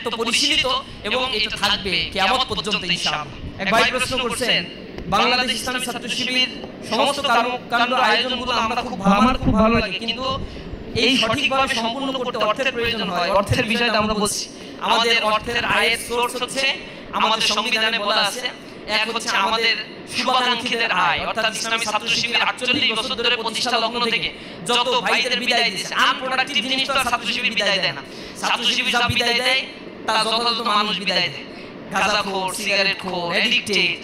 তো পরিশীলিত এবং এটা থাকবে কিয়ামত পর্যন্ত ইনশাআল্লাহ। এক ভাই প্রশ্ন করছেন, বাংলাদেশ ইসলামী ছাত্র শিবির সমস্ত কর্মকাণ্ড আয়োজনগুলো আমার খুব ভালো লাগে, কিন্তু এই সঠিকভাবে সম্পূর্ণ করতে অর্থের প্রয়োজন হয়। অর্থের বিষয়টা আমরা বলছি, আমাদের অর্থের আয়ের সোর্স হচ্ছে আমাদের সংবিধানে বলা আছে, এক হচ্ছে আমাদের শুভাকাঙ্ক্ষীদের আয়, অর্থাৎ ইসলামী ছাত্র শিবির 48 বছর ধরে প্রতিষ্ঠা লগ্ন থেকে যত ভাইদের বিদায় দিয়েছে, আনপ্রোডাক্টিভ জিনিস তো ছাত্র শিবির বিদায় দেয় না। ছাত্র শিবির যা বিদায় দেয় তা যথাযথ মানুষ বিদায় দেয়, গাঁজাখোর, সিগারেটখোর, এডিক্টেড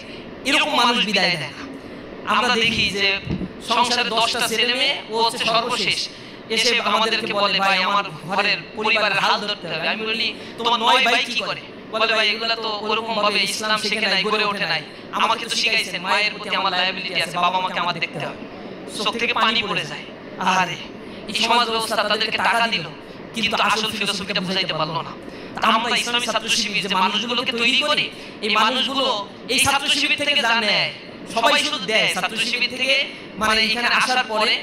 এরকম মানুষ বিদায় দেয় না। আমরা দেখি যে সংসারে 10টা ছেলে মেয়ে, ও হচ্ছে সর্বশেষ, এসে আমাদেরকে বলে ভাই আমার ঘরের পরিবারের হাল ধরতে হবে। আমি বলি তোমার 9 ভাই কি করে? বলে ভাই এগুলা তো ওরকম ভাবে ইসলাম শিখে নাই, গড়ে ওঠে নাই, আমাকে তো শিখাইছেন মায়ের প্রতি আমার লায়াবিলিটি আছে, বাবা মাকে আমার দেখতে হবে। চোখ থেকে পানি পড়ে যায়। আরে এই সমাজ ব্যবস্থা তাদেরকে টাকা দিল কিন্তু আসল ফিলোসফিটা বুঝাইতে পারলো না। আমরা ইসলামী ছাত্র শিবির যে মানুষগুলোকে তৈরি করি, এই মানুষগুলো এই ছাত্র শিবির থেকে যা নেয় সবাই শুধু দেয়, ছাত্র শিবির থেকে মানে এখানে আসার পরে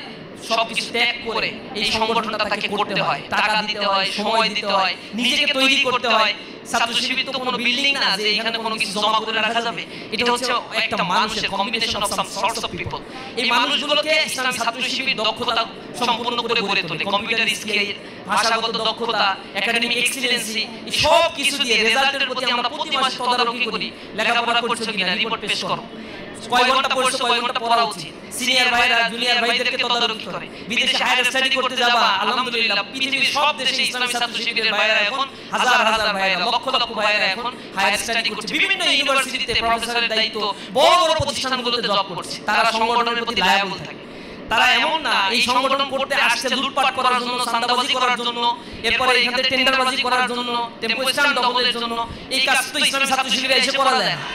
সবকিছু ত্যাগ করে এই সংগঠনটা তাকে করতে হয়, টাকা দিতে হয়, সময় দিতে হয়, নিজেকে তৈরি করতে হয়। ছাত্র শিবির তো কোনো বিল্ডিং না যে এখানে কোনো কিছু জমা করে রাখা যাবে, এটা হচ্ছে একটা মানুষের combination of some sorts of people. এই মানুষগুলোকে ইসলামী ছাত্র শিবির দক্ষতা সম্পূর্ণ করে গড়ে তোলে, কম্পিউটার স্কিল, ভাষাগত দক্ষতা, একাডেমিক এক্সিলেন্সি, সব কিছু দিয়ে রেজাল্টের প্রতি আমরা প্রতি মাসে তদারকি করি। লেখাপড়া করছো কিনা রিপোর্ট পেশ করো, কয় ঘন্টা পড়ছো, কয় ঘন্টা পড়া উচিত। সিনিয়র ভাইরা জুনিয়র ভাইদেরকে তদারকি করে। বিদেশে হায়ার স্টাডি করতে যাবা, আলহামদুলিল্লাহ পৃথিবীর সব দেশে ইসলামী ছাত্র শিবিরের ভাইরা এখন হাজার হাজার ভাইরা, লক্ষ লক্ষ ভাইরা এখন হায়ার স্টাডি করছে, বিভিন্ন ইউনিভার্সিটিতে প্রফেসরের দায়িত্ব, বড় বড় প্রতিষ্ঠানগুলোতে জব করছে। তারা সংগঠনের প্রতি লায়াবল থাকে। তারা এমন না এই সংগঠন করতে আসছে লুটপাট করার জন্য, চাঁদাবাজি করার জন্য, এরপরে এখানে টেন্ডারবাজি করার জন্য, টেম্পো স্ট্যান্ড দখলের জন্য। এই কাজ তো ইসলামী ছাত্র শিবিরে এসে করা যায় না।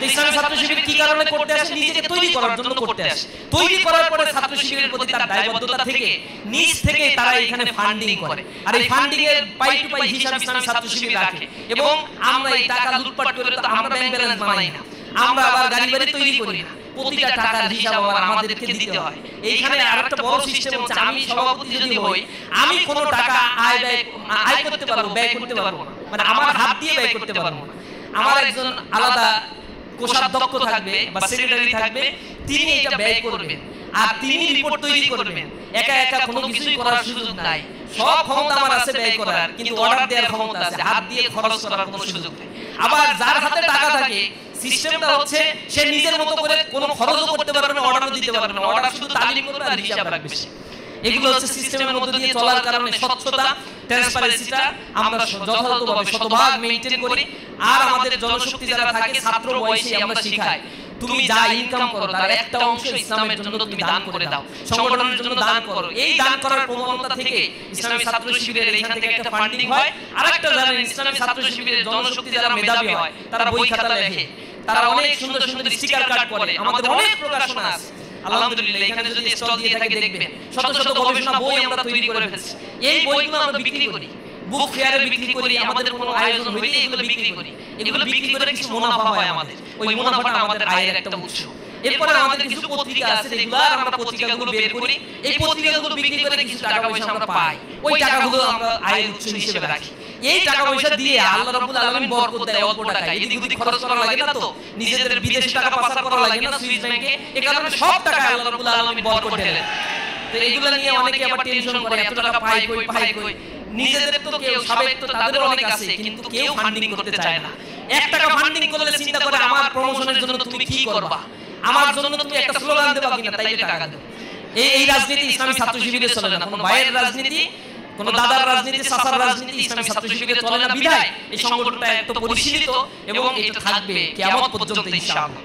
ইসলামী ছাত্র শিবির কি কারণে করতে আসে? নিজেকে তৈরি করার জন্য করতে আসে। তৈরি করার পরে ছাত্র শিবিরের প্রতি তার দায়বদ্ধতা থেকে নিজ থেকে তারা এখানে ফান্ডিং করে, আর এই ফান্ডিং এর পাই টু পাই হিসাব ইসলামী ছাত্র শিবির রাখে। এবং আমরা এই টাকা লুটপাট করে তো আমরা ব্যাংক ব্যালেন্স বানাই না, আমরা আবার গাড়ি বাড়ি তৈরি করি না, প্রতিটা টাকার হিসাব আবার আমাদেরকে দিতে হয়। এইখানে আরেকটা বড় সিস্টেম হচ্ছে, আমি সভাপতি যদি হই, আমি কোনো টাকা আয় করতে পারবো, ব্যয় করতে পারবো না, মানে আমার হাত দিয়ে ব্যয় করতে পারবো না। আমার একজন আলাদা কোষাধ্যক্ষ থাকবে বা সেক্রেটারি থাকবে, তিনি এটা ব্যয় করবেন আর তিনি রিপোর্ট তৈরি করবেন। একা একা কোনো কিছুই করার সুযোগ নাই। সব ক্ষমতা আমার আছে ব্যয় করার, কিন্তু অর্ডার দেওয়ার ক্ষমতা আছে, হাত দিয়ে খরচ করার কোনো সুযোগ নেই। আবার যার হাতে টাকা থাকে, সিস্টেমটা হচ্ছে সে নিজের মতো করে কোনো খরচও করতে পারবে না, অর্ডারও দিতে পারবে না, অর্ডার শুধু তালিম করবে আর হিসাব রাখবে। এগুলো হচ্ছে সিস্টেমের মধ্যে দিয়ে চলার কারণে স্বচ্ছতা, ট্রান্সপারেন্সিটা আমরা যথাযথভাবে শতভাগ মেইনটেইন করি। আর আমাদের জনশক্তি যারা থাকে, ছাত্র বয়সে আমরা শিখাই, তুমি যা ইনকাম করো তার একটা অংশ ইসলামের জন্য তুমি দান করে দাও, সংগঠনের জন্য দান করো। এই দান করার প্রবণতা থেকে ইসলামী ছাত্র শিবিরের এখান থেকে একটা ফান্ডিং হয়। আরেকটা জানেন, ইসলামী ছাত্র শিবিরের জনশক্তি যারা মেধাবী হয়, তারা বই খাতা লেখে, তারা অনেক সুন্দর সুন্দর স্টিকার কার্ড করে। আমাদের অনেক প্রকাশনা আছে, আলহামদুলিল্লাহ। এখানে যদি স্টল দিয়ে থাকে দেখবেন শত শত গবেষণা বই আমরা তৈরি করে ফেলছি। এই বইগুলো আমরা বিক্রি করি, বুক ফেয়ারে বিক্রি করি, আমাদের কোনো আয়োজন হইলে এগুলো বিক্রি করি। এগুলো বিক্রি করে কিছু মুনাফা হয় আমাদের, ওই মুনাফাটা আমাদের আয়ের একটা উৎস। এরপরে আমাদের কিছু পত্রিকা আছে, রেগুলার আমরা পত্রিকাগুলো বের করি, এই পত্রিকাগুলো বিক্রি করে কিছু টাকা পয়সা আমরা পাই, ওই টাকাগুলো আমরা আয়ের উৎস হিসেবে রাখি। এই টাকা পয়সা দিয়ে আল্লাহ রাব্বুল আলামিন বরকত দেয়, অল্প টাকা এদিক ওদিক খরচ করা লাগে না, তো নিজেদের বিদেশি টাকা পাচার করা লাগে না সুইস ব্যাংকে, এই কারণে সব টাকা আল্লাহ রাব্বুল আলামিন বরকত দেন। তো এইগুলো নিয়ে অনেকে আবার টেনশন করে, এত টাকা পাই কই। নিজেদের তো কেউ সাবেক তো তাদের অনেক আছে, কিন্তু কেউ ফান্ডিং করতে চায় না। 1 টাকা ফান্ডিং করলে চিন্তা করে আমার প্রমোশনের জন্য তুমি কি করবা, আমার জন্য তুমি একটা স্লোগান দেবা কিনা, তাইলে টাকা দেব। এই রাজনীতি ইসলামী ছাত্র শিবিরে চলে না। কোনো ভাইয়ের রাজনীতি, কোনো দাদার রাজনীতি, চাচার রাজনীতি ইসলামী ছাত্র শিবিরে চলে না। বিধায় এই সংগঠনটা এত পরিশীলিত এবং এটা থাকবে কিয়ামত পর্যন্ত ইনশাআল্লাহ।